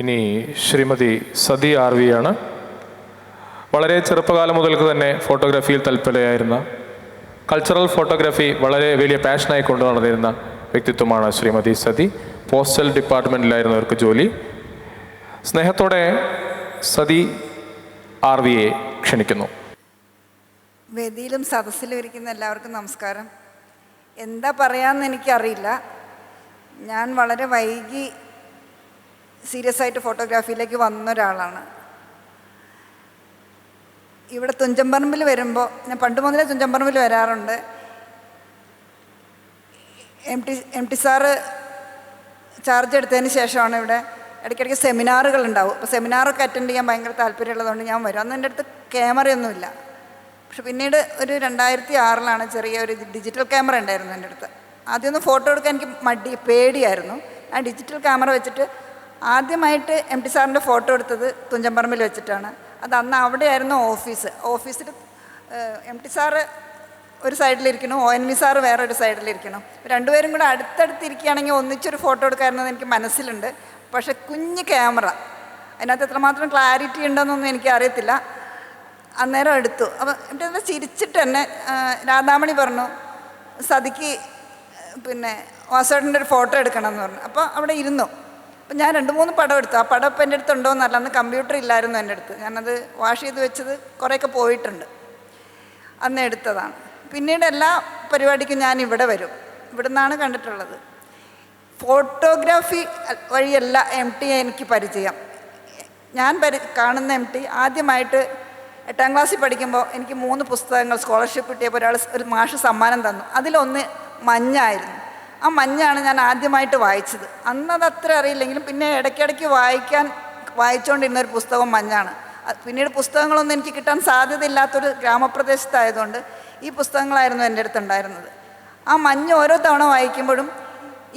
ഇനി Shrimati sati R V ആണ്. വളരെ ചെറുപ്പകാലം മുതൽക്ക് തന്നെ ഫോട്ടോഗ്രാഫിയിൽ തൽപരയായിരുന്ന, കൾച്ചറൽ ഫോട്ടോഗ്രാഫി വളരെ വലിയ പാഷനായി കൊണ്ടു നടന്നിരുന്ന വ്യക്തിത്വമാണ് ശ്രീമതി സതി. പോസ്റ്റൽ ഡിപ്പാർട്ട്മെൻറ്റിലായിരുന്നു അവർക്ക് ജോലി. സ്നേഹത്തോടെ സതി ആർ വിയെ ക്ഷണിക്കുന്നു. വേദിയിലും സദസ്സിലും ഇരിക്കുന്ന എല്ലാവർക്കും നമസ്കാരം. എന്താ പറയാമെന്ന് എനിക്കറിയില്ല. ഞാൻ വളരെ വൈകി സീരിയസ് ആയിട്ട് ഫോട്ടോഗ്രാഫിയിലേക്ക് വന്ന ഒരാളാണ്. ഇവിടെ തുഞ്ചൻപറമ്പിൽ വരുമ്പോൾ, ഞാൻ പണ്ട് മുതലേ തുഞ്ചൻപറമ്പിൽ വരാറുണ്ട്. എം ടി സാറ് ചാർജ് എടുത്തതിന് ശേഷമാണ് ഇവിടെ ഇടയ്ക്കിടയ്ക്ക് സെമിനാറുകൾ ഉണ്ടാവും. അപ്പോൾ സെമിനാറൊക്കെ അറ്റൻഡ് ചെയ്യാൻ ഭയങ്കര താല്പര്യമുള്ളതുകൊണ്ട് ഞാൻ വരും. അന്ന് എൻ്റെ അടുത്ത് ക്യാമറയൊന്നുമില്ല. പക്ഷെ പിന്നീട് ഒരു 2006 ചെറിയ ഒരു ഡിജിറ്റൽ ക്യാമറ ഉണ്ടായിരുന്നു എൻ്റെ അടുത്ത്. ആദ്യമൊന്നും ഫോട്ടോ എടുക്കാൻ എനിക്ക് പേടിയായിരുന്നു. ആ ഡിജിറ്റൽ ക്യാമറ വെച്ചിട്ട് ആദ്യമായിട്ട് എം ടി സാറിൻ്റെ ഫോട്ടോ എടുത്തത് തുഞ്ചൻപറമ്പിൽ വെച്ചിട്ടാണ്. അത് അന്ന് അവിടെയായിരുന്നു ഓഫീസിൽ എം ടി സാറ് ഒരു സൈഡിലിരിക്കണം, ONV സാറ് വേറൊരു സൈഡിലിരിക്കണം. രണ്ടുപേരും കൂടെ അടുത്തടുത്തിരിക്കുകയാണെങ്കിൽ ഒന്നിച്ചൊരു ഫോട്ടോ എടുക്കാമെന്നത് എനിക്ക് മനസ്സിലുണ്ട്. പക്ഷെ കുഞ്ഞ് ക്യാമറ, അതിനകത്ത് എത്രമാത്രം ക്ലാരിറ്റി ഉണ്ടെന്നൊന്നും എനിക്കറിയത്തില്ല. അന്നേരം എടുത്തു. അപ്പം എൻ്റെ ചിരിച്ചിട്ട് തന്നെ രാധാമണി പറഞ്ഞു, സതിക്ക് വാസോട്ടൻ്റെ ഒരു ഫോട്ടോ എടുക്കണം എന്ന് പറഞ്ഞു. അപ്പോൾ അവിടെ ഇരുന്നു. അപ്പം ഞാൻ 2-3 പടം എടുത്തു. ആ പടം ഇപ്പം എൻ്റെ അടുത്ത് ഉണ്ടോയെന്നല്ല, അന്ന് കമ്പ്യൂട്ടർ ഇല്ലായിരുന്നു എൻ്റെ അടുത്ത്. ഞാനത് വാഷ് ചെയ്ത് വെച്ചത് കുറേയൊക്കെ പോയിട്ടുണ്ട്. അന്ന് എടുത്തതാണ്. പിന്നീട് എല്ലാ പരിപാടിക്കും ഞാൻ ഇവിടെ വരും. ഇവിടെ നിന്നാണ് കണ്ടിട്ടുള്ളത്. ഫോട്ടോഗ്രാഫി വഴിയല്ല MT എനിക്ക് പരിചയം. ഞാൻ കാണുന്ന MT ആദ്യമായിട്ട് 8ാം ക്ലാസ്സിൽ പഠിക്കുമ്പോൾ എനിക്ക് 3 പുസ്തകങ്ങൾ സ്കോളർഷിപ്പ് കിട്ടിയപ്പോൾ ഒരു മാഷ് സമ്മാനം തന്നു. അതിലൊന്ന് മഞ്ഞായിരുന്നു. ആ മഞ്ഞാണ് ഞാൻ ആദ്യമായിട്ട് വായിച്ചത്. അന്നത് അത്ര അറിയില്ലെങ്കിലും പിന്നെ ഇടയ്ക്കിടയ്ക്ക് വായിച്ചുകൊണ്ടിരുന്നൊരു പുസ്തകം മഞ്ഞാണ്. പിന്നീട് പുസ്തകങ്ങളൊന്നും എനിക്ക് കിട്ടാൻ സാധ്യതയില്ലാത്തൊരു ഗ്രാമപ്രദേശത്തായതുകൊണ്ട് ഈ പുസ്തകങ്ങളായിരുന്നു എൻ്റെ അടുത്തുണ്ടായിരുന്നത്. ആ മഞ്ഞ് ഓരോ തവണ വായിക്കുമ്പോഴും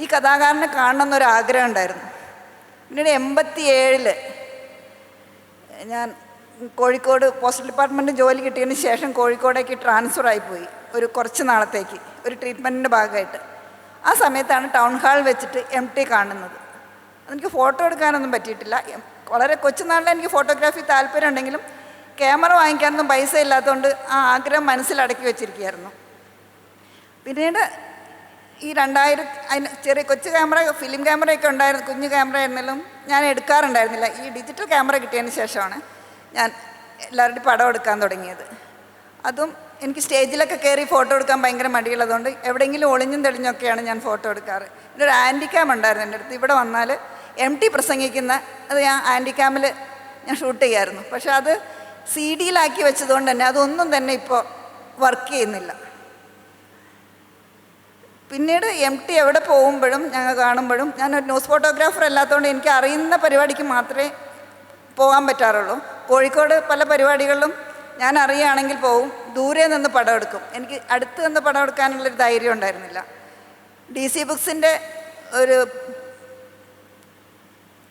ഈ കഥാകാരനെ കാണണമെന്നൊരാഗ്രഹം ഉണ്ടായിരുന്നു. പിന്നീട് 87 ഞാൻ കോഴിക്കോട് പോസ്റ്റൽ ഡിപ്പാർട്ട്മെൻറ്റ് ജോലി കിട്ടിയതിന് ശേഷം കോഴിക്കോടേക്ക് ട്രാൻസ്ഫർ ആയിപ്പോയി കുറച്ച് നാളത്തേക്ക് ഒരു ട്രീറ്റ്മെൻറ്റിൻ്റെ ഭാഗമായിട്ട്. ആ സമയത്താണ് ടൗൺ ഹാൾ വെച്ചിട്ട് MT കാണുന്നത്. എനിക്ക് ഫോട്ടോ എടുക്കാനൊന്നും പറ്റിയിട്ടില്ല. വളരെ കൊച്ചുനാളിൽ എനിക്ക് ഫോട്ടോഗ്രാഫി താല്പര്യം ഉണ്ടെങ്കിലും ക്യാമറ വാങ്ങിക്കാനൊന്നും പൈസ ഇല്ലാത്തതുകൊണ്ട് ആ ആഗ്രഹം മനസ്സിലടക്കി വെച്ചിരിക്കുകയായിരുന്നു. പിന്നീട് ഈ 2000 അതിന് ചെറിയ കൊച്ചു ക്യാമറ, ഫിലിം ക്യാമറയൊക്കെ ഉണ്ടായിരുന്നു. കുഞ്ഞു ക്യാമറ ആയിരുന്നാലും ഞാൻ എടുക്കാറുണ്ടായിരുന്നില്ല. ഈ ഡിജിറ്റൽ ക്യാമറ കിട്ടിയതിന് ശേഷമാണ് ഞാൻ എല്ലാവരുടെയും പടം എടുക്കാൻ തുടങ്ങിയത്. അതും എനിക്ക് സ്റ്റേജിലൊക്കെ കയറി ഫോട്ടോ എടുക്കാൻ ഭയങ്കര മടിയുള്ളതുകൊണ്ട് എവിടെയെങ്കിലും ഒളിഞ്ഞും തെളിഞ്ഞൊക്കെയാണ് ഞാൻ ഫോട്ടോ എടുക്കാറ്. ഒരു ആൻറ്റിക്യാം ഉണ്ടായിരുന്നു എൻ്റെ അടുത്ത്. ഇവിടെ വന്നാൽ MT പ്രസംഗിക്കുന്ന അത് ഞാൻ ആൻറ്റിക്യാമിൽ ഞാൻ ഷൂട്ട് ചെയ്യായിരുന്നു. പക്ഷെ അത് CD-യിലാക്കി വെച്ചതുകൊണ്ട് തന്നെ അതൊന്നും തന്നെ ഇപ്പോൾ വർക്ക് ചെയ്യുന്നില്ല. പിന്നീട് MT എവിടെ പോകുമ്പോഴും ഞങ്ങൾ കാണുമ്പോഴും, ഞാനൊരു ന്യൂസ് ഫോട്ടോഗ്രാഫർ അല്ലാത്തതുകൊണ്ട് എനിക്ക് അറിയുന്ന പരിപാടിക്ക് മാത്രമേ പോകാൻ പറ്റാറുള്ളൂ. കോഴിക്കോട് പല പരിപാടികളിലും ഞാൻ അറിയുകയാണെങ്കിൽ പോവും, ദൂരെ നിന്ന് പടം എടുക്കും. എനിക്ക് അടുത്ത് നിന്ന് പടം എടുക്കാനുള്ളൊരു ധൈര്യം ഉണ്ടായിരുന്നില്ല. DC ബുക്സിൻ്റെ ഒരു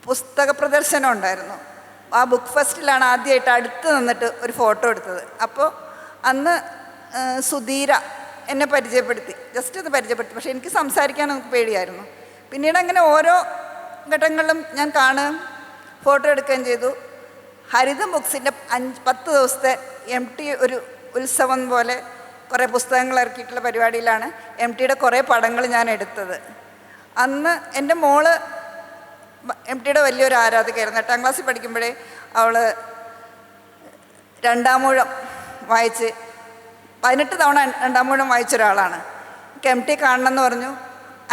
പുസ്തക പ്രദർശനം ഉണ്ടായിരുന്നു. ആ ബുക്ക് ഫെസ്റ്റിലാണ് ആദ്യമായിട്ട് അടുത്ത് നിന്നിട്ട് ഒരു ഫോട്ടോ എടുത്തത്. അപ്പോൾ അന്ന് സുധീര എന്നെ പരിചയപ്പെടുത്തി, ജസ്റ്റ് ഒന്ന് പരിചയപ്പെടുത്തി. പക്ഷേ എനിക്ക് സംസാരിക്കാൻ നമുക്ക് പേടിയായിരുന്നു. പിന്നീട് അങ്ങനെ ഓരോ ഘട്ടങ്ങളിലും ഞാൻ കാണുകയും ഫോട്ടോ എടുക്കുകയും ചെയ്തു. ഹരിതം ബുക്സിൻ്റെ 10 ദിവസത്തെ MT ഒരു ഉത്സവം പോലെ കുറേ പുസ്തകങ്ങൾ ഇറക്കിയിട്ടുള്ള പരിപാടിയിലാണ് MTയുടെ കുറേ പടങ്ങൾ ഞാൻ എടുത്തത്. അന്ന് എൻ്റെ മോള് MTയുടെ വലിയൊരു ആരാധകയായിരുന്നു. 8ാം ക്ലാസ്സിൽ പഠിക്കുമ്പോഴേ അവൾ 2ാമൂഴം വായിച്ച് 18 തവണ 2ാമൂഴം വായിച്ച ഒരാളാണ്. എനിക്ക് MT കാണണമെന്ന് പറഞ്ഞു.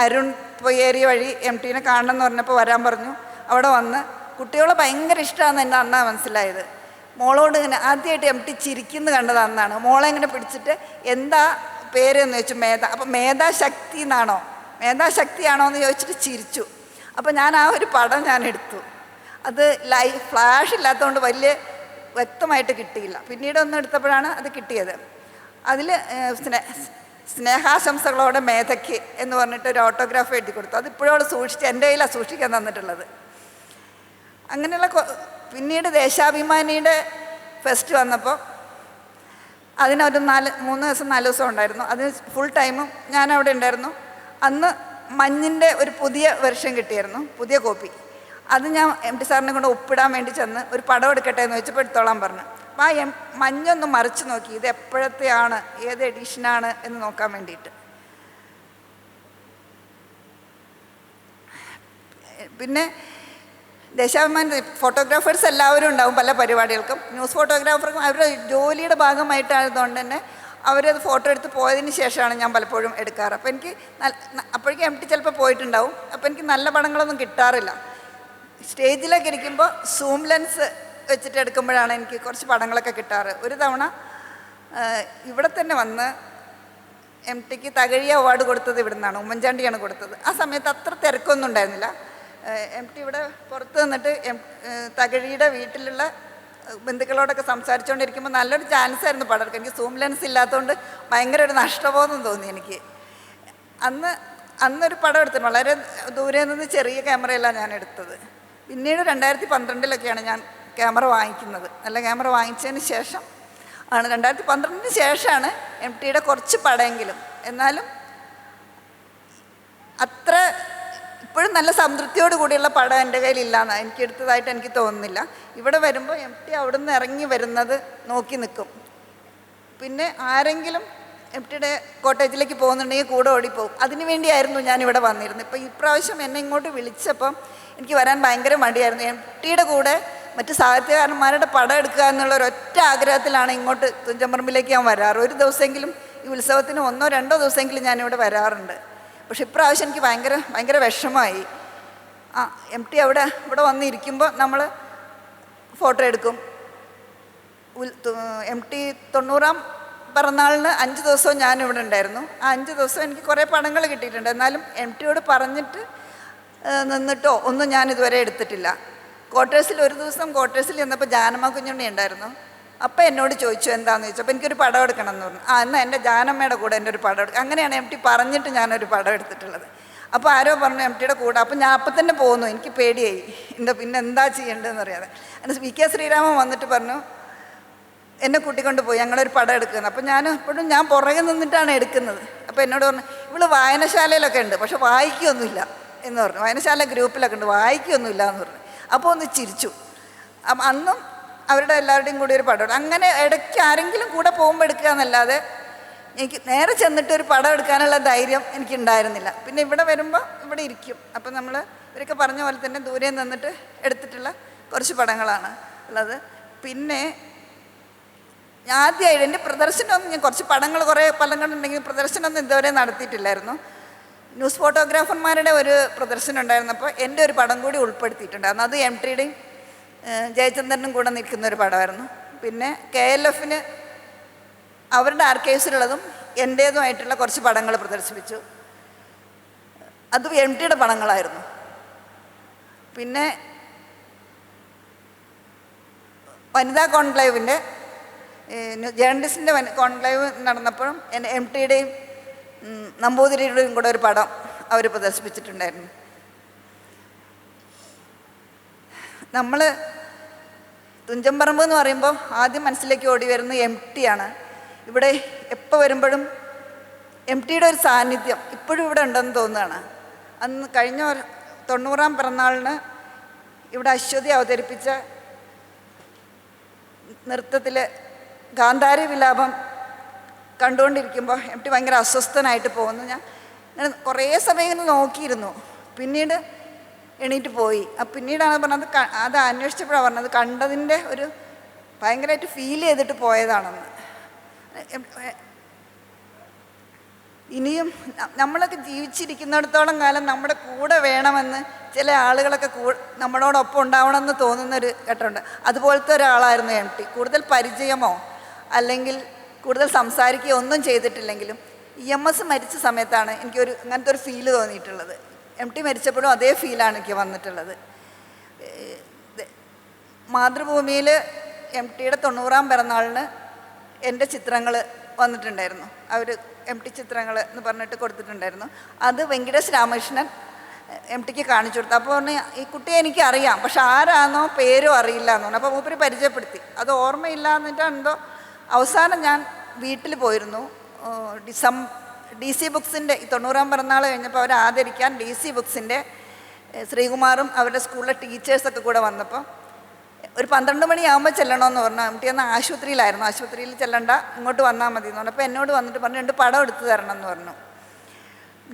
അരുൺ പൊയ്യേരി വഴി MTനെ കാണണമെന്ന് പറഞ്ഞപ്പോൾ വരാൻ പറഞ്ഞു. അവിടെ വന്ന് കുട്ടികളെ ഭയങ്കര ഇഷ്ടമാണെന്ന് എന്നെ അന്നാ മനസ്സിലായത്. മോളോട് ഇങ്ങനെ ആദ്യമായിട്ട് MT ചിരിക്കുന്നു കണ്ടത് അന്നാണ്. മോളെ ഇങ്ങനെ പിടിച്ചിട്ട് എന്താ പേരെന്ന് ചോദിച്ചു. മേധ. അപ്പം മേധാശക്തി മേധാശക്തിയാണോ എന്ന് ചോദിച്ചിട്ട് ചിരിച്ചു. അപ്പോൾ ഞാൻ ആ ഒരു പടം ഞാൻ എടുത്തു. അത് ഫ്ലാഷ് ഇല്ലാത്തതുകൊണ്ട് വലിയ വ്യക്തമായിട്ട് കിട്ടിയില്ല. പിന്നീട് ഒന്ന് എടുത്തപ്പോഴാണ് അത് കിട്ടിയത്. അതിൽ സ്നേഹാശംസകളോടെ മേധയ്ക്ക് എന്ന് പറഞ്ഞിട്ട് ഒരു ഓട്ടോഗ്രാഫ് എഴുതി കൊടുത്തു. അതിപ്പോഴും അവൾ സൂക്ഷിച്ച് എൻ്റെ കയ്യിലാണ് സൂക്ഷിക്കാൻ തന്നിട്ടുള്ളത്. അങ്ങനെയുള്ള പിന്നീട് ദേശാഭിമാനിയുടെ ഫെസ്റ്റ് വന്നപ്പോൾ അതിനൊരു 3 ദിവസം 4 ദിവസം ഉണ്ടായിരുന്നു. അത് ഫുൾ ടൈമും ഞാനവിടെ ഉണ്ടായിരുന്നു. അന്ന് മഞ്ഞിൻ്റെ ഒരു പുതിയ വെർഷൻ കിട്ടിയായിരുന്നു, പുതിയ കോപ്പി. അത് ഞാൻ എം ടി സാറിനെ കൊണ്ട് ഒപ്പിടാൻ വേണ്ടി ചെന്ന് ഒരു പടം എടുക്കട്ടെ എന്ന് വെച്ചപ്പോൾ എടുത്തോളാൻ പറഞ്ഞു. അപ്പോൾ ആ മഞ്ഞൊന്ന് മറിച്ച് നോക്കി, ഇത് എപ്പോഴത്തെയാണ്, ഏത് എഡിഷനാണ് എന്ന് നോക്കാൻ വേണ്ടിയിട്ട്. പിന്നെ ദേശാഭിമാനി ഫോട്ടോഗ്രാഫേഴ്സ് എല്ലാവരും ഉണ്ടാവും പല പരിപാടികൾക്കും. ന്യൂസ് ഫോട്ടോഗ്രാഫർക്കും അവരുടെ ജോലിയുടെ ഭാഗമായിട്ടായതുകൊണ്ട് തന്നെ അവരത് ഫോട്ടോ എടുത്ത് പോയതിന് ശേഷമാണ് ഞാൻ പലപ്പോഴും എടുക്കാറ്. അപ്പോൾ എനിക്ക് അപ്പോഴേക്കും എം ടി ചിലപ്പോൾ പോയിട്ടുണ്ടാവും. അപ്പോൾ എനിക്ക് നല്ല പടങ്ങളൊന്നും കിട്ടാറില്ല. സ്റ്റേജിലൊക്കെ ഇരിക്കുമ്പോൾ സൂം ലെൻസ് വെച്ചിട്ട് എടുക്കുമ്പോഴാണ് എനിക്ക് കുറച്ച് പടങ്ങളൊക്കെ കിട്ടാറ്. ഒരു തവണ ഇവിടെ തന്നെ വന്ന് എം ടിക്ക് തകഴി അവാർഡ് കൊടുത്തത് ഇവിടെ നിന്നാണ്, ഉമ്മൻചാണ്ടിയാണ് കൊടുത്തത്. ആ സമയത്ത് അത്ര തിരക്കൊന്നും ഉണ്ടായിരുന്നില്ല. എം ടി ഇവിടെ പുറത്ത് നിന്നിട്ട് തകഴിയുടെ വീട്ടിലുള്ള ബന്ധുക്കളോടൊക്കെ സംസാരിച്ചുകൊണ്ടിരിക്കുമ്പോൾ നല്ലൊരു ചാൻസ് ആയിരുന്നു പടം എടുക്കാൻ. എനിക്ക് സൂം ലെൻസ് ഇല്ലാത്തതുകൊണ്ട് ഭയങ്കര ഒരു നഷ്ടബോധം തോന്നി എനിക്ക്. അന്നൊരു പടം എടുത്തിട്ടുണ്ട്, വളരെ ദൂരെ നിന്ന് ചെറിയ ക്യാമറയല്ല ഞാൻ എടുത്തത്. പിന്നീട് 2012 ഞാൻ ക്യാമറ വാങ്ങിക്കുന്നത്. നല്ല ക്യാമറ വാങ്ങിച്ചതിന് ശേഷം ആണ്, 2012 ശേഷമാണ് എം ടിയുടെ കുറച്ച് പടമെങ്കിലും. എന്നാലും അത്ര ഇപ്പോഴും നല്ല സംതൃപ്തിയോട് കൂടിയുള്ള പടം എൻ്റെ കയ്യിലില്ലാന്ന് എനിക്ക് എടുത്തതായിട്ട് എനിക്ക് തോന്നുന്നില്ല. ഇവിടെ വരുമ്പോൾ എം ടി അവിടെ നിന്ന് ഇറങ്ങി വരുന്നത് നോക്കി നിൽക്കും. പിന്നെ ആരെങ്കിലും എം ടിയുടെ കോട്ടേജിലേക്ക് പോകുന്നുണ്ടെങ്കിൽ കൂടെ ഓടിപ്പോകും. അതിനു വേണ്ടിയായിരുന്നു ഞാനിവിടെ വന്നിരുന്നത്. ഇപ്പോൾ ഇപ്രാവശ്യം എന്നെ ഇങ്ങോട്ട് വിളിച്ചപ്പം എനിക്ക് വരാൻ ഭയങ്കര മടിയായിരുന്നു. എം ടിയുടെ കൂടെ മറ്റ് സാഹിത്യകാരന്മാരുടെ പടം എടുക്കുക എന്നുള്ള ഒരൊറ്റ ആഗ്രഹത്തിലാണ് ഇങ്ങോട്ട് തുഞ്ചൻപറമ്പിലേക്ക് ഞാൻ വരാറ്. ഒരു ദിവസമെങ്കിലും ഈ ഉത്സവത്തിന് 1-2 ദിവസമെങ്കിലും ഞാനിവിടെ വരാറുണ്ട്. പക്ഷെ ഇപ്രാവശ്യം എനിക്ക് ഭയങ്കര വിഷമമായി. എം ടി ഇവിടെ വന്നിരിക്കുമ്പോൾ നമ്മൾ ഫോട്ടോ എടുക്കും. എം ടി 90ാം പിറന്നാളിന് 5 ദിവസവും ഞാനിവിടെ ഉണ്ടായിരുന്നു. ആ 5 ദിവസം എനിക്ക് കുറേ പടങ്ങൾ കിട്ടിയിട്ടുണ്ട്. എന്നാലും എം ടിയോട് പറഞ്ഞിട്ട് നിന്നിട്ടോ ഒന്നും ഞാൻ ഇതുവരെ എടുത്തിട്ടില്ല. ക്വാർട്ടേഴ്സിൽ ഒരു ദിവസം ക്വാർട്ടേഴ്സിൽ ചെന്നപ്പോൾ ജാനമ്മ കുഞ്ഞുണ്ണി ഉണ്ടായിരുന്നു. അപ്പം എന്നോട് ചോദിച്ചു എന്താണെന്ന് ചോദിച്ചു. അപ്പോൾ എനിക്കൊരു പടം എടുക്കണം എന്ന് പറഞ്ഞു. എന്നാൽ എൻ്റെ ജാനമ്മയുടെ കൂടെ എൻ്റെ ഒരു പടം എടുക്കും. അങ്ങനെയാണ് എം ടി പറഞ്ഞിട്ട് ഞാനൊരു പടം എടുത്തിട്ടുള്ളത്. അപ്പോൾ ആരോ പറഞ്ഞു എം ടിയുടെ കൂടെ. അപ്പോൾ ഞാൻ അപ്പം തന്നെ പോന്നു. എനിക്ക് പേടിയായി, പിന്നെ എന്താ ചെയ്യേണ്ടതെന്ന് അറിയാതെ. എൻ്റെ വി.കെ. ശ്രീരാമൻ വന്നിട്ട് പറഞ്ഞു, എന്നെ കൂട്ടിക്കൊണ്ട് പോയി ഞങ്ങളൊരു പടം എടുക്കുന്നത്. അപ്പോൾ ഞാൻ പുറകെ നിന്നിട്ടാണ് എടുക്കുന്നത്. അപ്പോൾ എന്നോട് പറഞ്ഞു, ഇവള് വായനശാലയിലൊക്കെ ഉണ്ട് പക്ഷെ വായിക്കുകയൊന്നുമില്ല എന്ന് പറഞ്ഞു. വായനശാല ഗ്രൂപ്പിലൊക്കെ ഉണ്ട്, വായിക്കുകയൊന്നുമില്ല എന്ന് പറഞ്ഞു. അപ്പോൾ ഒന്ന് ചിരിച്ചു. അപ്പം അന്നും അവരുടെ എല്ലാവരുടെയും കൂടി ഒരു പടം. അങ്ങനെ ഇടയ്ക്ക് ആരെങ്കിലും കൂടെ പോകുമ്പോൾ എടുക്കുക എന്നല്ലാതെ എനിക്ക് നേരെ ചെന്നിട്ട് ഒരു പടം എടുക്കാനുള്ള ധൈര്യം എനിക്കുണ്ടായിരുന്നില്ല. പിന്നെ ഇവിടെ വരുമ്പോൾ ഇവിടെ ഇരിക്കും. അപ്പം നമ്മൾ ഇവരൊക്കെ പറഞ്ഞ പോലെ തന്നെ ദൂരെ നിന്നിട്ട് എടുത്തിട്ടുള്ള കുറച്ച് പടങ്ങളാണ് ഉള്ളത്. പിന്നെ ആദ്യമായിട്ട് എൻ്റെ പ്രദർശനമൊന്നും ഞാൻ കുറച്ച് കുറേ പടങ്ങളുണ്ടെങ്കിൽ പ്രദർശനമൊന്നും ഇതുവരെ നടത്തിയിട്ടില്ലായിരുന്നു. ന്യൂസ് ഫോട്ടോഗ്രാഫർമാരുടെ ഒരു പ്രദർശനം ഉണ്ടായിരുന്നപ്പോൾ എൻ്റെ ഒരു പടം കൂടി ഉൾപ്പെടുത്തിയിട്ടുണ്ടായിരുന്നു. അത് എം ടിയുടെയും ജയചന്ദ്രനും കൂടെ നിൽക്കുന്ന ഒരു പടമായിരുന്നു. പിന്നെ KLF-ന് അവരുടെ ആർക്കൈവ്സിലുള്ളതും എൻ്റേതുമായിട്ടുള്ള കുറച്ച് പടങ്ങൾ പ്രദർശിപ്പിച്ചു. അതും എം ടിയുടെ പടങ്ങളായിരുന്നു. പിന്നെ വനിതാ കോൺക്ലേവിൻ്റെ ജേർണലിസ്റ്റിൻ്റെ കോൺക്ലേവ് നടന്നപ്പോഴും എം ടിയുടെയും നമ്പൂതിരിയുടെയും കൂടെ ഒരു പടം അവർ പ്രദർശിപ്പിച്ചിട്ടുണ്ടായിരുന്നു. നമ്മൾ തുഞ്ചൻപറമ്പ് എന്ന് പറയുമ്പോൾ ആദ്യം മനസ്സിലേക്ക് ഓടി വരുന്നത് എം ടിയാണ്. ഇവിടെ എപ്പോൾ വരുമ്പോഴും എം ടിയുടെ ഒരു സാന്നിധ്യം ഇപ്പോഴും ഇവിടെ ഉണ്ടെന്ന് തോന്നുകയാണ്. അന്ന് കഴിഞ്ഞ 90ാം പിറന്നാളിന് ഇവിടെ അശ്വതി അവതരിപ്പിച്ച നൃത്തത്തിൽ ഗാന്ധാരി വിലാപം കണ്ടുകൊണ്ടിരിക്കുമ്പോൾ എം ടി ഭയങ്കര അസ്വസ്ഥനായിട്ട് പോകുന്നു. ഞാൻ കുറേ സമയം ഇങ്ങനെ നോക്കിയിരുന്നു. പിന്നീട് എണീറ്റ് പോയി. പിന്നീടാണ് പറഞ്ഞത്, അത് അന്വേഷിച്ചപ്പോഴാണ് പറഞ്ഞത് കണ്ടതിൻ്റെ ഒരു ഭയങ്കരമായിട്ട് ഫീൽ ചെയ്തിട്ട് പോയതാണെന്ന്. ഇനിയും നമ്മളൊക്കെ ജീവിച്ചിരിക്കുന്നിടത്തോളം കാലം നമ്മുടെ കൂടെ വേണമെന്ന് ചില ആളുകളൊക്കെ നമ്മളോടൊപ്പം ഉണ്ടാവണമെന്ന് തോന്നുന്നൊരു ഘട്ടമുണ്ട്. അതുപോലത്തെ ഒരാളായിരുന്നു എം ടി. കൂടുതൽ പരിചയമോ അല്ലെങ്കിൽ കൂടുതൽ സംസാരിക്കുകയോ ഒന്നും ചെയ്തിട്ടില്ലെങ്കിലും EMS മരിച്ച സമയത്താണ് എനിക്കൊരു അങ്ങനത്തെ ഒരു ഫീല് തോന്നിയിട്ടുള്ളത്. എം ടി മരിച്ചപ്പോഴും അതേ ഫീലാണ് എനിക്ക് വന്നിട്ടുള്ളത്. മാതൃഭൂമിയിൽ എം ടിയുടെ 90ാം പിറന്നാളിന് എൻ്റെ ചിത്രങ്ങൾ വന്നിട്ടുണ്ടായിരുന്നു. അവർ എം ടി ചിത്രങ്ങൾ എന്ന് പറഞ്ഞിട്ട് കൊടുത്തിട്ടുണ്ടായിരുന്നു. അത് വെങ്കിടേഷ് രാമകൃഷ്ണൻ എം ടിക്ക് കാണിച്ചു കൊടുത്തു. അപ്പോൾ പറഞ്ഞു, ഈ കുട്ടിയെ എനിക്കറിയാം പക്ഷെ ആരാന്നോ പേരോ അറിയില്ല എന്ന് പറഞ്ഞു. അപ്പോൾ മൂപ്പര് പരിചയപ്പെടുത്തി. അത് ഓർമ്മയില്ല എന്നിട്ടാണ് എന്തോ. അവസാനം ഞാൻ വീട്ടിൽ പോയിരുന്നു. DC ബുക്സിൻ്റെ ഈ 90ാം പിറന്നാൾ കഴിഞ്ഞപ്പോൾ അവർ ആദരിക്കാൻ DC ബുക്സിൻ്റെ ശ്രീകുമാറും അവരുടെ സ്കൂളിലെ ടീച്ചേഴ്സൊക്കെ കൂടെ വന്നപ്പോൾ ഒരു 12 മണിയാകുമ്പോൾ ചെല്ലണമെന്ന് പറഞ്ഞു. എം ടി അന്ന് ആശുപത്രിയിലായിരുന്നു. ആശുപത്രിയിൽ ചെല്ലണ്ട, ഇങ്ങോട്ട് വന്നാൽ മതി എന്ന് പറഞ്ഞു. അപ്പോൾ എന്നോട് വന്നിട്ട് പറഞ്ഞു 2 പടം എടുത്ത് തരണം എന്ന് പറഞ്ഞു.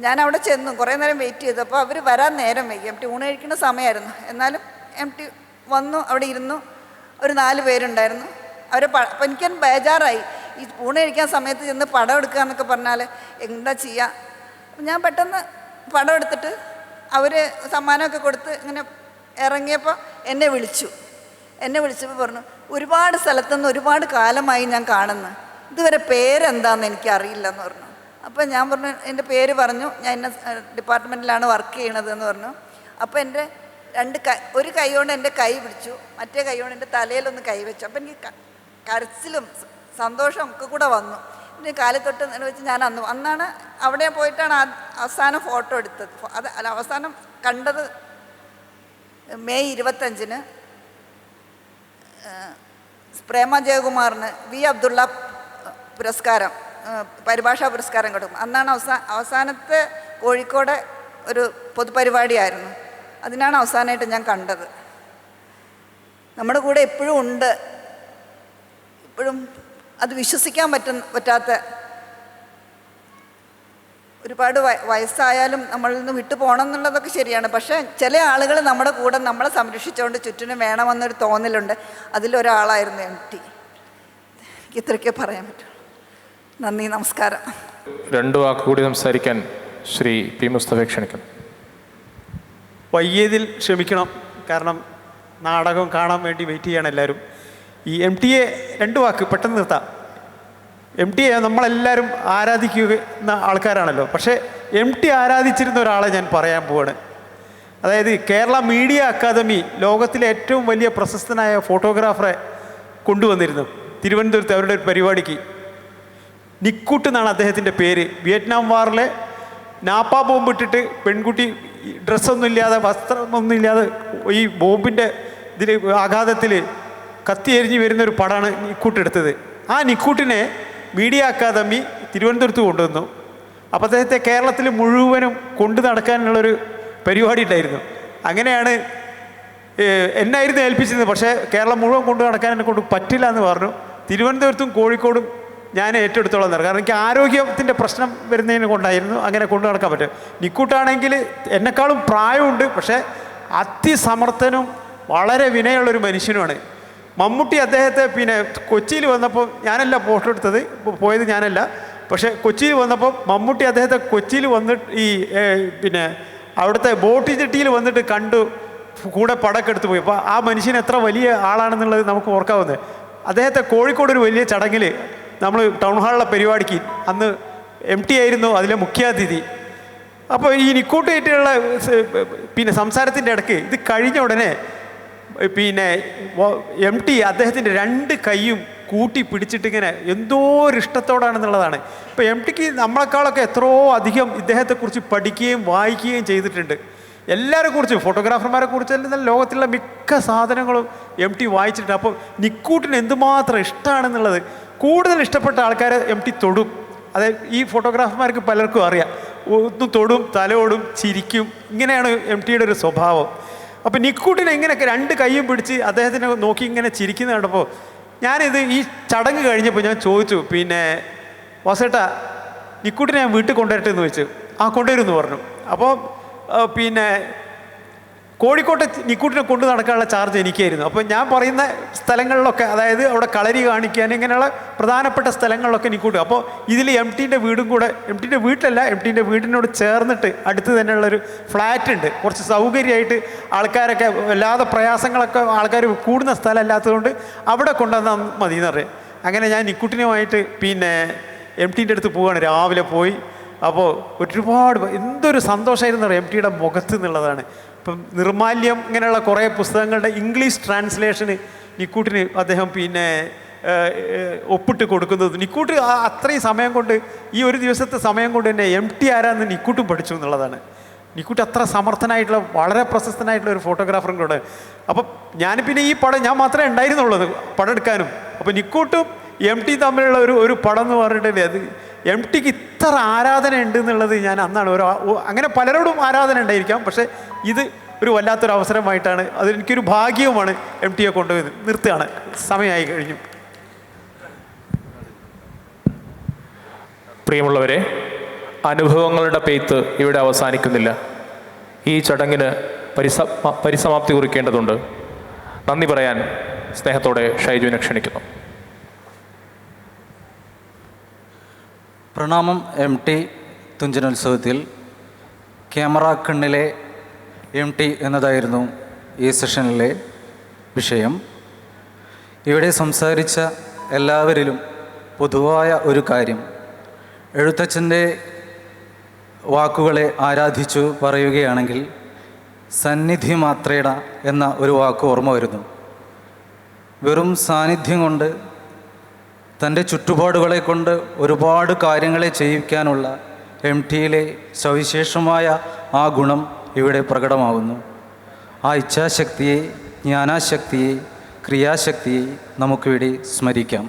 ഞാൻ അവിടെ ചെന്നു, കുറേ നേരം വെയിറ്റ് ചെയ്തു. അപ്പോൾ അവർ വരാൻ നേരം വൈകി. എം ടി ഊണ് കഴിക്കുന്ന സമയമായിരുന്നു. എന്നാലും എം ടി വന്നു, അവിടെ ഇരുന്നു. ഒരു 4 പേരുണ്ടായിരുന്നു. അപ്പോൾ എനിക്കത് ബേജാറായി. ഈ ഊണ് കഴിക്കാൻ സമയത്ത് ചെന്ന് പടം എടുക്കുക എന്നൊക്കെ പറഞ്ഞാൽ എന്താ ചെയ്യുക. ഞാൻ പെട്ടെന്ന് പടം എടുത്തിട്ട് അവർ സമ്മാനമൊക്കെ കൊടുത്ത് ഇങ്ങനെ ഇറങ്ങിയപ്പോൾ എന്നെ വിളിച്ചപ്പോൾ പറഞ്ഞു, ഒരുപാട് സ്ഥലത്തുനിന്ന് ഒരുപാട് കാലമായി ഞാൻ കാണുന്നു, ഇതുവരെ പേരെന്താണെന്ന് എനിക്കറിയില്ലെന്ന് പറഞ്ഞു. അപ്പോൾ ഞാൻ പറഞ്ഞു, എൻ്റെ പേര് പറഞ്ഞു, ഞാൻ ഇന്ന ഡിപ്പാർട്ട്മെൻറ്റിലാണ് വർക്ക് ചെയ്യണത് എന്ന് പറഞ്ഞു. അപ്പോൾ എൻ്റെ ഒരു കൈ കൊണ്ട് എൻ്റെ കൈ പിടിച്ചു, മറ്റേ കൈ കൊണ്ട് എൻ്റെ തലയിലൊന്ന് കൈ വെച്ചു. അപ്പോൾ എനിക്ക് കരച്ചിലും സന്തോഷവും ഒക്കെ കൂടെ വന്നു. പിന്നെ കാലിൽ തൊട്ട് വെച്ച് ഞാൻ അന്നാണ് അവിടെ പോയിട്ടാണ് അവസാനം ഫോട്ടോ എടുത്തത്. അവസാനം കണ്ടത് മെയ് 25-ന് പ്രേമ ജയകുമാറിന് വി അബ്ദുള്ള പുരസ്കാരം, പരിഭാഷാ പുരസ്കാരം കൊടുക്കും. അന്നാണ് അവസാനത്തെ കോഴിക്കോട് ഒരു പൊതുപരിപാടിയായിരുന്നു. അതിനാണ് അവസാനമായിട്ട് ഞാൻ കണ്ടത്. നമ്മുടെ കൂടെ എപ്പോഴും ഉണ്ട്, ഇപ്പോഴും അത് വിശ്വസിക്കാൻ പറ്റാത്ത ഒരുപാട് വയസ്സായാലും നമ്മളിൽ നിന്ന് വിട്ടു പോകണം എന്നുള്ളതൊക്കെ ശരിയാണ്. പക്ഷേ ചില ആളുകൾ നമ്മുടെ കൂടെ നമ്മളെ സംരക്ഷിച്ചുകൊണ്ട് ചുറ്റിനും വേണമെന്നൊരു തോന്നലുണ്ട്. അതിലൊരാളായിരുന്നു എം ടി. എനിക്ക് ഇത്രയൊക്കെ പറയാൻ പറ്റും. നന്ദി, നമസ്കാരം. 2 വാക്ക് കൂടി സംസാരിക്കാൻ ശ്രീ പി മുസ്തഫയെ ക്ഷണിക്കുന്നു. വൈകിയതിൽ ക്ഷമിക്കണം, കാരണം നാടകം കാണാൻ വേണ്ടി വെയിറ്റ് ചെയ്യണം എല്ലാവരും. ഈ എം ടിയെ 2 വാക്ക് പെട്ടെന്ന് നിർത്താം. എം ടിയെ നമ്മളെല്ലാവരും ആരാധിക്കുന്ന ആൾക്കാരാണല്ലോ. പക്ഷേ എം ടി ആരാധിച്ചിരുന്ന ഒരാളെ ഞാൻ പറയാൻ പോവാണ്. അതായത് കേരള മീഡിയ അക്കാദമി ലോകത്തിലെ ഏറ്റവും വലിയ പ്രശസ്തനായ ഫോട്ടോഗ്രാഫറെ കൊണ്ടുവന്നിരുന്നു തിരുവനന്തപുരത്ത് അവരുടെ ഒരു പരിപാടിക്ക്. നിക്കൂട്ട് എന്നാണ് അദ്ദേഹത്തിൻ്റെ പേര്. വിയറ്റ്നാം വാറിലെ നാപ്പ ബോംബ് ഇട്ടിട്ട് പെൺകുട്ടി ഡ്രസ്സൊന്നുമില്ലാതെ വസ്ത്രമൊന്നുമില്ലാതെ ഈ ബോംബിൻ്റെ ഇതിൽ ആഘാതത്തിൽ കത്തിയെരിഞ്ഞ് വരുന്നൊരു പടമാണ് നിക്കൂട്ട് എടുത്തത്. ആ നിക്കൂട്ടിനെ മീഡിയ അക്കാദമി തിരുവനന്തപുരത്ത് കൊണ്ടുവന്നു. അപ്പോൾ അദ്ദേഹത്തെ കേരളത്തിൽ മുഴുവനും കൊണ്ടു നടക്കാനുള്ളൊരു പരിപാടി ഉണ്ടായിരുന്നു. അങ്ങനെയാണ് എന്നായിരുന്നു ഏൽപ്പിച്ചിരുന്നത്. പക്ഷേ കേരളം മുഴുവൻ കൊണ്ടു നടക്കാൻ എന്നെ കൊണ്ട് പറ്റില്ല എന്ന് പറഞ്ഞു. തിരുവനന്തപുരത്തും കോഴിക്കോടും ഞാൻ ഏറ്റെടുത്തോളം കാരണം എനിക്ക് ആരോഗ്യത്തിൻ്റെ പ്രശ്നം വരുന്നതിന് കൊണ്ടായിരുന്നു അങ്ങനെ കൊണ്ടു നടക്കാൻ പറ്റും. നിക്കൂട്ടാണെങ്കിൽ എന്നെക്കാളും പ്രായമുണ്ട്, പക്ഷേ അതിസമർത്ഥനും വളരെ വിനയമുള്ളൊരു മനുഷ്യനുമാണ്. മമ്മൂട്ടി അദ്ദേഹത്തെ പിന്നെ കൊച്ചിയിൽ വന്നപ്പോൾ ഞാനല്ല ഫോട്ടോ എടുത്തത്, പോയത് ഞാനല്ല. പക്ഷേ കൊച്ചിയിൽ വന്നപ്പോൾ മമ്മൂട്ടി അദ്ദേഹത്തെ കൊച്ചിയിൽ വന്നിട്ട് ഈ പിന്നെ അവിടുത്തെ ബോട്ട് ജെട്ടിയിൽ വന്നിട്ട് കണ്ടു, കൂടെ പടമൊക്കെ എടുത്ത് പോയി. അപ്പോൾ ആ മനുഷ്യൻ എത്ര വലിയ ആളാണെന്നുള്ളത് നമുക്ക് ഓർക്കാവുന്നത്. അദ്ദേഹത്തെ കോഴിക്കോട് ഒരു വലിയ ചടങ്ങിൽ നമ്മൾ ടൗൺ ഹാളിലെ പരിപാടിക്ക് അന്ന് എം ടി ആയിരുന്നു അതിലെ മുഖ്യാതിഥി. അപ്പോൾ ഈ നിക്കൂട്ടായിട്ടുള്ള പിന്നെ സംസാരത്തിൻ്റെ ഇടയ്ക്ക് ഇത് കഴിഞ്ഞ ഉടനെ പിന്നെ എം ടി അദ്ദേഹത്തിൻ്റെ 2 കൈയും കൂട്ടി പിടിച്ചിട്ടിങ്ങനെ എന്തോ ഒരു ഇഷ്ടത്തോടാണെന്നുള്ളതാണ്. ഇപ്പോൾ എം ടിക്ക് നമ്മളെക്കാളൊക്കെ എത്രയോ അധികം ഇദ്ദേഹത്തെക്കുറിച്ച് പഠിക്കുകയും വായിക്കുകയും ചെയ്തിട്ടുണ്ട്. എല്ലാവരെ കുറിച്ചും ഫോട്ടോഗ്രാഫർമാരെ കുറിച്ച് ലോകത്തിലുള്ള മിക്ക സാധനങ്ങളും എം ടി വായിച്ചിട്ടുണ്ട്. അപ്പോൾ നിക്കൂട്ടിന് എന്തുമാത്രം ഇഷ്ടമാണെന്നുള്ളത് കൂടുതൽ ഇഷ്ടപ്പെട്ട ആൾക്കാരെ എം ടി തൊടും. അതായത് ഈ ഫോട്ടോഗ്രാഫർമാർക്ക് പലർക്കും അറിയാം, ഒന്ന് തൊടും, തലയോടും, ചിരിക്കും. ഇങ്ങനെയാണ് എം ടിയുടെ ഒരു സ്വഭാവം. അപ്പോൾ നിക്കൂട്ടിനെ ഇങ്ങനെയൊക്കെ 2 കൈയും പിടിച്ച് അദ്ദേഹത്തിനെ നോക്കി ഇങ്ങനെ ചിരിക്കുന്നത് കണ്ടപ്പോൾ ഞാനിത് ഈ ചടങ്ങ് കഴിഞ്ഞപ്പോൾ ഞാൻ ചോദിച്ചു, പിന്നെ വാസേട്ടാ നിക്കൂട്ടിനെ ഞാൻ വീട്ടിൽ കൊണ്ടുവരട്ടെ എന്ന് ചോദിച്ചു. ആ കൊണ്ടുവരുമെന്ന് പറഞ്ഞു. അപ്പോൾ പിന്നെ കോഴിക്കോട്ടെ നിക്കൂട്ടിനെ കൊണ്ടു നടക്കാനുള്ള ചാർജ് എനിക്കായിരുന്നു. അപ്പോൾ ഞാൻ പറയുന്ന സ്ഥലങ്ങളിലൊക്കെ, അതായത് അവിടെ കളരി കാണിക്കാൻ ഇങ്ങനെയുള്ള പ്രധാനപ്പെട്ട സ്ഥലങ്ങളിലൊക്കെ നിക്കൂട്ട്. അപ്പോൾ ഇതിൽ എം ടിൻ്റെ വീടും കൂടെ, എം ടിൻ്റെ വീട്ടിലല്ല, എം ടിൻ്റെ വീടിനോട് ചേർന്നിട്ട് അടുത്ത് തന്നെയുള്ളൊരു ഫ്ലാറ്റ് ഉണ്ട്. കുറച്ച് സൗകര്യമായിട്ട് ആൾക്കാരൊക്കെ വല്ലാതെ പ്രയാസങ്ങളൊക്കെ ആൾക്കാർ കൂടുന്ന സ്ഥലമല്ലാത്തതുകൊണ്ട് അവിടെ കൊണ്ടുവന്നാൽ മതി എന്ന് പറയും. അങ്ങനെ ഞാൻ നിക്കൂട്ടിനുമായിട്ട് പിന്നെ എം ടിൻ്റെ അടുത്ത് പോവുകയാണ്. രാവിലെ പോയി. അപ്പോൾ ഒരുപാട് എന്തൊരു സന്തോഷമായിരുന്നു അറിയാം എം ടിയുടെ മുഖത്ത് എന്നുള്ളതാണ്. ഇപ്പം നിർമാല്യം ഇങ്ങനെയുള്ള കുറേ പുസ്തകങ്ങളുടെ ഇംഗ്ലീഷ് ട്രാൻസ്ലേഷന് നിക്കൂട്ടിന് അദ്ദേഹം പിന്നെ ഒപ്പിട്ട് കൊടുക്കുന്നത്. നിക്കൂട്ട് അത്രയും സമയം കൊണ്ട്, ഈ ഒരു ദിവസത്തെ സമയം കൊണ്ട് തന്നെ എം ടി ആരാന്ന് നിക്കൂട്ടും പഠിച്ചു എന്നുള്ളതാണ്. നിക്കൂട്ട് അത്ര സമർത്ഥനായിട്ടുള്ള വളരെ പ്രശസ്തനായിട്ടുള്ള ഒരു ഫോട്ടോഗ്രാഫറും കൂടെ. അപ്പം ഞാൻ പിന്നെ ഈ പടം ഞാൻ മാത്രമേ ഉണ്ടായിരുന്നുള്ളത് പടം എടുക്കാനും. അപ്പോൾ നിക്കൂട്ടും എം ടി തമ്മിലുള്ള ഒരു പടം എന്ന് പറഞ്ഞിട്ടില്ലേ, അത് എം ടിക്ക് ഇത്ര ആരാധന ഉണ്ട് എന്നുള്ളത് ഞാൻ അന്നാണ് അങ്ങനെ പലരോടും ആരാധന ഉണ്ടായിരിക്കാം, പക്ഷേ ഇത് ഒരു വല്ലാത്തൊരു അവസരമായിട്ടാണ്, അതെനിക്കൊരു ഭാഗ്യവുമാണ് MT കൊണ്ടുപോയത്. നിർത്തുകയാണ്, സമയമായി കഴിഞ്ഞു. പ്രിയമുള്ളവരെ, അനുഭവങ്ങളുടെ പെയ്ത്ത് ഇവിടെ അവസാനിക്കുന്നില്ല. ഈ ചടങ്ങിന് പരിസമാപ്തി കുറിക്കേണ്ടതുണ്ട്. നന്ദി പറയാൻ സ്നേഹത്തോടെ ഷൈജുവിനെ ക്ഷണിക്കുന്നു. പ്രണാമം. MT തുഞ്ചനോത്സവത്തിൽ ക്യാമറ കണ്ണിലെ MT എന്നതായിരുന്നു ഈ സെഷനിലെ വിഷയം. ഇവിടെ സംസാരിച്ച എല്ലാവരിലും പൊതുവായ ഒരു കാര്യം, എഴുത്തച്ഛൻ്റെ വാക്കുകളെ ആരാധിച്ചു പറയുകയാണെങ്കിൽ സന്നിധി മാത്രേട എന്ന ഒരു വാക്ക് ഓർമ്മ വരുന്നു. വെറും സാന്നിധ്യം കൊണ്ട്, തൻ്റെ ചുറ്റുപാടുകളെ കൊണ്ട് ഒരുപാട് കാര്യങ്ങളെ ചെയ്യിക്കാനുള്ള MTയിലെ സവിശേഷമായ ആ ഗുണം ഇവിടെ പ്രകടമാകുന്നു. ആ ഇച്ഛാശക്തിയെ, ജ്ഞാനാശക്തിയെ, ക്രിയാശക്തിയെ നമുക്കിവിടെ സ്മരിക്കാം.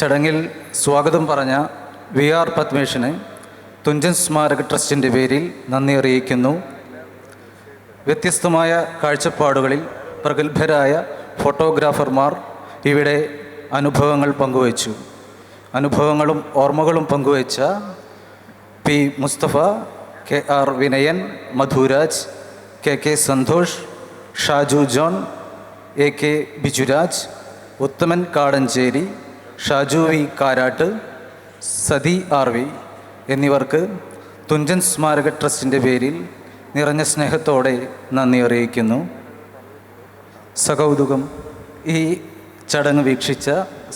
ചടങ്ങിൽ സ്വാഗതം പറഞ്ഞ VR പത്മേഷിന് തുഞ്ചൻ സ്മാരക ട്രസ്റ്റിൻ്റെ പേരിൽ നന്ദി അറിയിക്കുന്നു. വ്യത്യസ്തമായ കാഴ്ചപ്പാടുകളിൽ പ്രഗത്ഭരായ ഫോട്ടോഗ്രാഫർമാർ ഇവിടെ അനുഭവങ്ങൾ പങ്കുവച്ചു. അനുഭവങ്ങളും ഓർമ്മകളും പങ്കുവച്ച P. Mustafa, KR Vinayan, Madhuraj, KK Santhosh, Shaju John, AK Bijuraj, Uthaman Kadancheri, Shaju V. Karat, Sathi RV എന്നിവർക്ക് തുഞ്ചൻ സ്മാരക ട്രസ്റ്റിൻ്റെ പേരിൽ നിറഞ്ഞ സ്നേഹത്തോടെ നന്ദി അറിയിക്കുന്നു. സകൗതുകം ഈ ചടങ്ങ് വീക്ഷിച്ച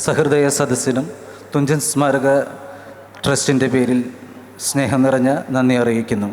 സഹൃദയ സദസ്സിനും തുഞ്ചൻ സ്മാരക ട്രസ്റ്റിൻ്റെ പേരിൽ സ്നേഹം നിറഞ്ഞ നന്ദി അറിയിക്കുന്നു.